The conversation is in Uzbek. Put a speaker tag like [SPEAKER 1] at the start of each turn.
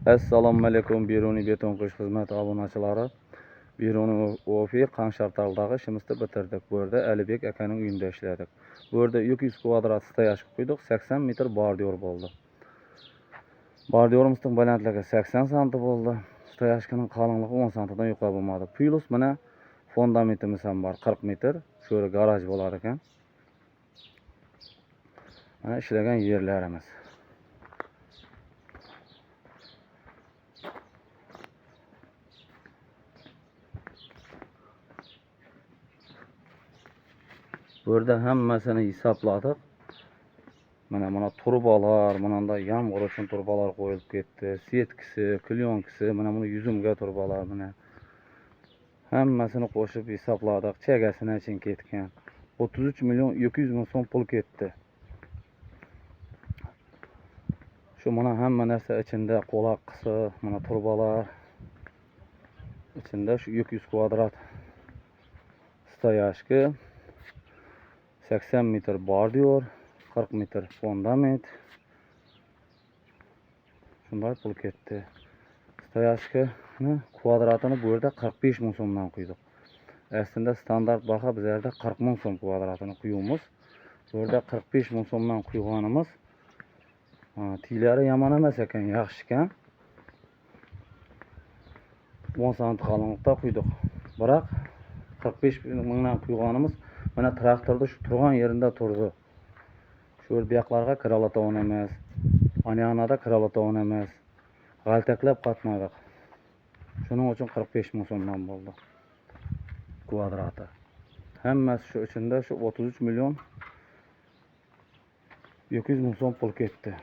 [SPEAKER 1] Assalomu alaykum Beruniy beton quyish xizmati obunachilari. Beruniy Ofi Qamshartaldagi ishimizni bitirdik. Bu yerda Alibek akaning uyida ishladik. Bu yerda 200 kvadrat stoyashka qo'ydik, 80 metr bordyur bo'ldi. Bordyurimizning balandligi 80 sm bo'ldi. Stoyashkaning qalinligi 10 sm dan yuqori bo'lmadi. Plus mana fundamentimiz ham bor 40 metr. Shu yerda garaj bo'lar ekan. Mana ishlagan yerlarimiz. Bu yerda hammasini hisobladik. Mana turbalar, mana yomg'ir uchun turbalar qo'yilib ketdi. Setkisi, klyonkisi, mana buni yuzumga turbalar mana. Hammasini qo'shib hisobladik. Chegasini için ketgan. 33 milyon 200 ming so'm pul ketdi. Shu mana hamma narsa ichida qo'loq qisi, mana turbalar ichida shu 200 kvadrat stoyashka, 80 metr bordyur, 40 metr fundament. Shunday pul ketdi. Stoyashkani kvadratini bu yerda 45 ming so'mdan quydik. Aslında standart baha biz yerda 40 ming so'm kvadratini quyamiz. Bu yerda 45 ming so'mdan quyganimiz tiylari yomon emas ekan, yaxshi ekan. 10 sm qalinlikda quydik. Biroq 45 mingdan quyganimiz mana traktorda shu turgan yerida turdi. Shu yoqlarga kiralatovan emas, anyanada kiralatovan emas. G'altaklab qatnadik. Shuning uchun 45 ming so'mdan bo'ldi kvadrati. Hammasi shu ichida shu 33 milyon 200 ming so'm pul ketdi.